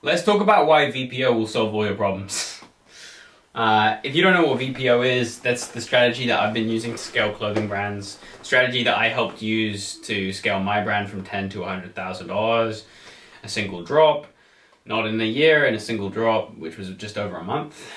Let's talk about why VPO will solve all your problems. If you don't know what VPO is, that's the strategy that I've been using to scale clothing brands. Strategy that I helped use to scale my brand from $10,000 to $100,000. A single drop, not in a year, in a single drop, which was just over a month.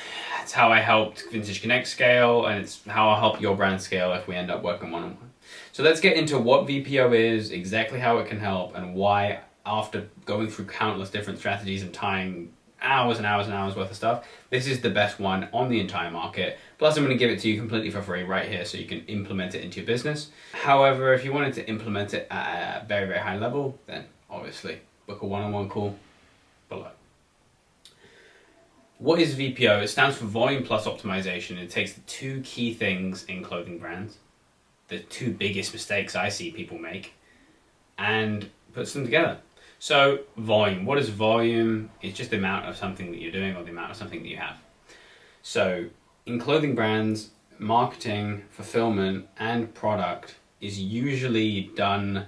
It's how I helped Vintage Connect scale, and it's how I'll help your brand scale if we end up working one-on-one. So let's get into what VPO is, exactly how it can help, and why, after going through countless different strategies and tying hours and hours and hours worth of stuff, this is the best one on the entire market. Plus, I'm going to give it to you completely for free right here so you can implement it into your business. However, if you wanted to implement it at a very, very high level, then obviously book a one-on-one call below. What is VPO? It stands for volume plus optimization. It takes the two key things in clothing brands, the two biggest mistakes I see people make, and puts them together. So volume, what is volume? It's just the amount of something that you're doing or the amount of something that you have. So in clothing brands, marketing, fulfillment, and product is usually done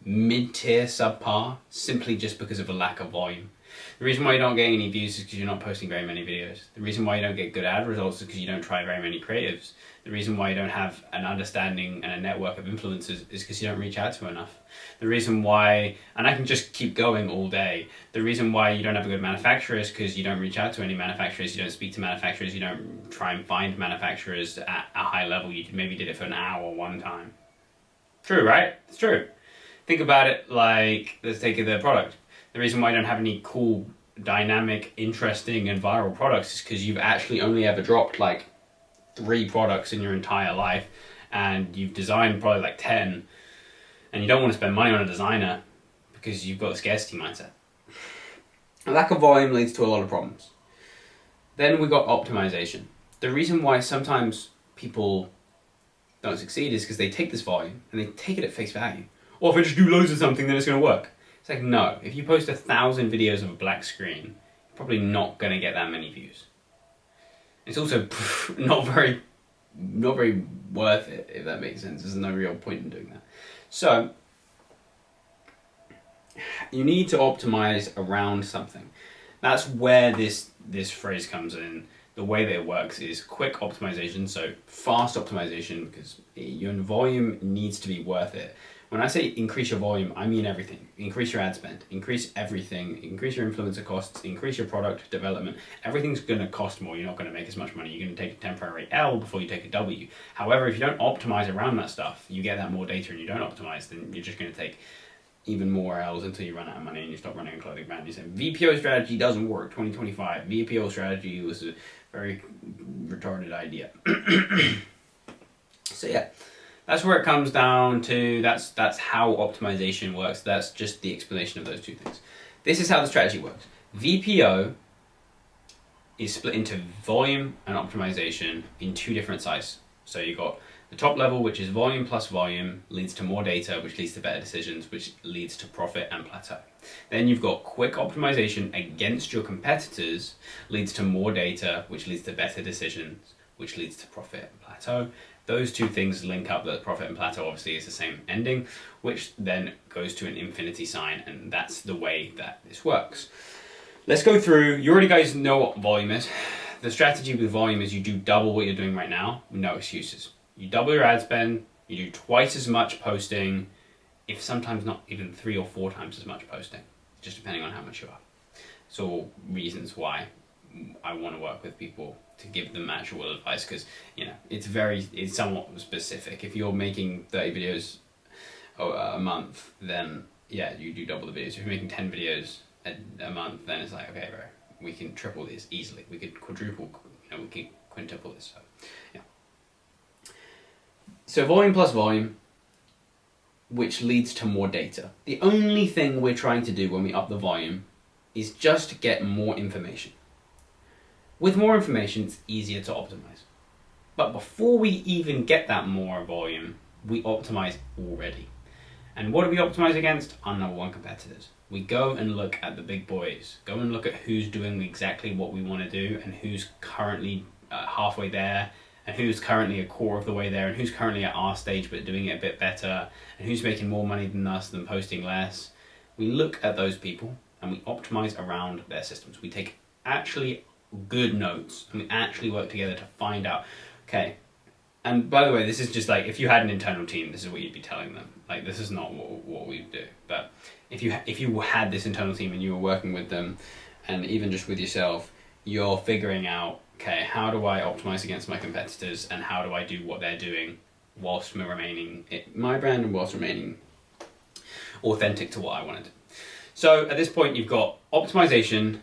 mid-tier, subpar, simply just because of a lack of volume. The reason why you don't get any views is because you're not posting very many videos. The reason why you don't get good ad results is because you don't try very many creatives. The reason why you don't have an understanding and a network of influencers is because you don't reach out to enough. The reason why, and I can just keep going all day, the reason why you don't have a good manufacturer is because you don't reach out to any manufacturers, you don't speak to manufacturers, you don't try and find manufacturers at a high level. You maybe did it for an hour one time. True, right? It's true. Think about it like, let's take the product. The reason why you don't have any cool, dynamic, interesting, and viral products is because you've actually only ever dropped like 3 products in your entire life, and you've designed probably like 10, and you don't want to spend money on a designer because you've got a scarcity mindset. A lack of volume leads to a lot of problems. Then we got optimization. The reason why sometimes people don't succeed is because they take this volume and they take it at face value. Or if I just do loads of something, then it's going to work. It's like, no, if you post 1,000 videos of a black screen, you're probably not going to get that many views. It's also not very worth it, if that makes sense. There's no real point in doing that. So, you need to optimize around something. That's where this phrase comes in. The way that it works is quick optimization, so fast optimization, because your volume needs to be worth it. When I say increase your volume, I mean everything. Increase your ad spend, increase everything, increase your influencer costs, increase your product development. Everything's gonna cost more. You're not gonna make as much money. You're gonna take a temporary L before you take a W. However, if you don't optimize around that stuff, you get that more data and you don't optimize, then you're just gonna take even more L's until you run out of money and you stop running a clothing brand. You say, VPO strategy doesn't work, 2025. VPO strategy was a very retarded idea. So yeah. That's where it comes down to. That's how optimization works. That's just the explanation of those two things. This is how the strategy works. VPO is split into volume and optimization in 2 different sizes. So you got the top level, which is volume plus volume, leads to more data, which leads to better decisions, which leads to profit and plateau. Then you've got quick optimization against your competitors, leads to more data, which leads to better decisions, which leads to profit and plateau. Those 2 things link up. That profit and plateau obviously is the same ending, which then goes to an infinity sign, and that's the way that this works. Let's go through. You already guys know what volume is. The strategy with volume is you do double what you're doing right now, no excuses. You double your ad spend, you do twice as much posting, if sometimes not even 3 or 4 times as much posting, just depending on how much you are. So reasons why I want to work with people to give them actual advice, because it's somewhat specific. If you're making 30 videos a month, then yeah, you do double the videos. If you're making 10 videos a month, then it's like, okay, bro, we can triple this easily. We could quadruple, we can quintuple this. So yeah. So volume plus volume, which leads to more data. The only thing we're trying to do when we up the volume is just get more information. With more information, it's easier to optimize. But before we even get that more volume, we optimize already. And what do we optimize against? Our number 1 competitors. We go and look at the big boys. Go and look at who's doing exactly what we want to do, and who's currently halfway there, and who's currently a quarter of the way there, and who's currently at our stage but doing it a bit better, and who's making more money than us than posting less. We look at those people and we optimize around their systems. We take actually good notes and we actually work together to find out, okay, and by the way, this is just like, if you had an internal team, this is what you'd be telling them. Like, this is not what we do. But if you had this internal team and you were working with them, and even just with yourself, you're figuring out, okay, how do I optimize against my competitors, and how do I do what they're doing whilst remaining my brand and whilst remaining authentic to what I want to do. So at this point, you've got optimization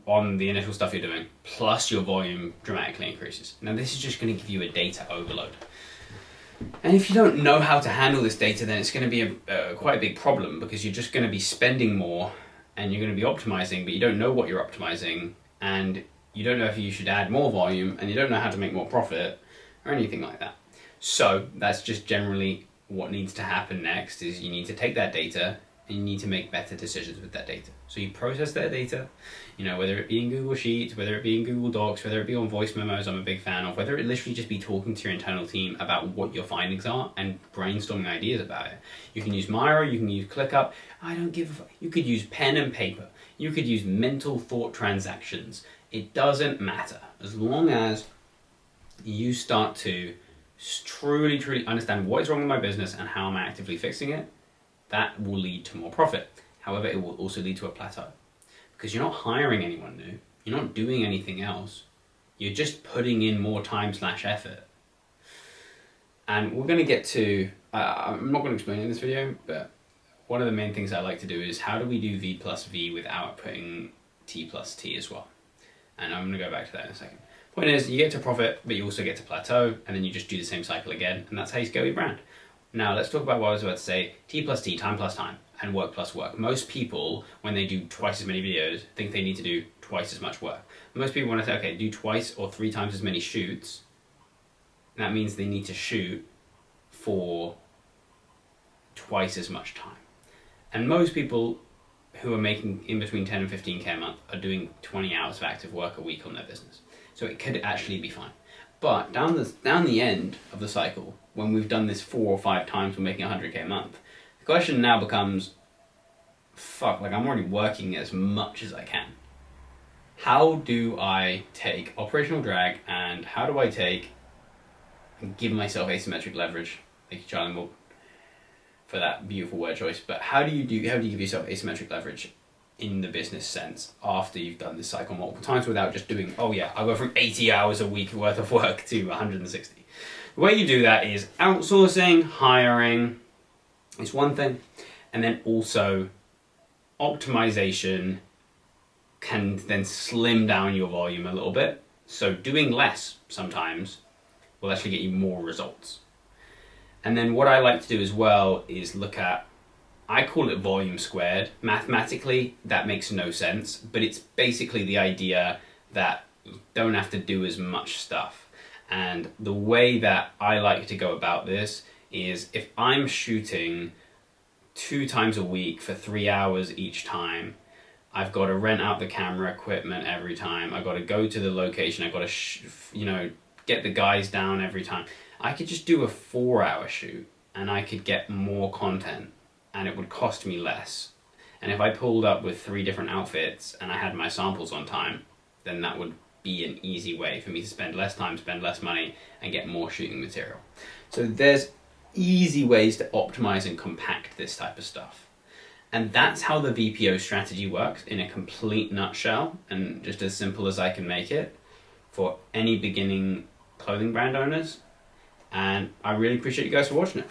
on the initial stuff you're doing, plus your volume dramatically increases. Now this is just going to give you a data overload. And if you don't know how to handle this data, then it's going to be quite a big problem, because you're just going to be spending more and you're going to be optimizing, but you don't know what you're optimizing, and you don't know if you should add more volume, and you don't know how to make more profit or anything like that. So that's just generally what needs to happen next, is you need to take that data and you need to make better decisions with that data. So you process that data, whether it be in Google Sheets, whether it be in Google Docs, whether it be on voice memos, I'm a big fan of, whether it literally just be talking to your internal team about what your findings are and brainstorming ideas about it. You can use Miro, you can use ClickUp, you could use pen and paper, you could use mental thought transactions. It doesn't matter, as long as you start to truly understand what is wrong with my business and how I'm actively fixing it. That will lead to more profit. However, it will also lead to a plateau, because you're not hiring anyone new. You're not doing anything else. You're just putting in more time/effort. And we're going to get to, I'm not going to explain it in this video, but one of the main things I like to do is, how do we do V plus V without putting T plus T as well? And I'm going to go back to that in a second. Point is, you get to profit, but you also get to plateau, and then you just do the same cycle again, and that's how you scale your brand. Now, let's talk about what I was about to say, T plus T, time plus time, and work plus work. Most people, when they do twice as many videos, think they need to do twice as much work. Most people want to say, okay, do twice or 3 times as many shoots. That means they need to shoot for twice as much time. And most people who are making in between 10 and 15K a month are doing 20 hours of active work a week on their business. So it could actually be fine. But down the end of the cycle, when we've done this 4 or 5 times, we're making 100K a month. The question now becomes, fuck, like I'm already working as much as I can. How do I take operational drag, and how do I take and give myself asymmetric leverage? Thank you, Charlie Moore, for that beautiful word choice. But how do you give yourself asymmetric leverage in the business sense after you've done this cycle multiple times without just doing, oh yeah, I'll go from 80 hours a week worth of work to 160. The way you do that is outsourcing, hiring is one thing, and then also optimization can then slim down your volume a little bit. So doing less sometimes will actually get you more results. And then what I like to do as well is look at, I call it volume squared. Mathematically, that makes no sense, but it's basically the idea that you don't have to do as much stuff. And the way that I like to go about this is, if I'm shooting 2 times a week for 3 hours each time, I've got to rent out the camera equipment every time, I've got to go to the location, I've got to get the guys down every time. I could just do a 4-hour shoot and I could get more content, and it would cost me less. And if I pulled up with 3 different outfits and I had my samples on time, then that would be an easy way for me to spend less time, spend less money, and get more shooting material. So there's easy ways to optimize and compact this type of stuff. And that's how the VPO strategy works in a complete nutshell, and just as simple as I can make it for any beginning clothing brand owners. And I really appreciate you guys for watching it.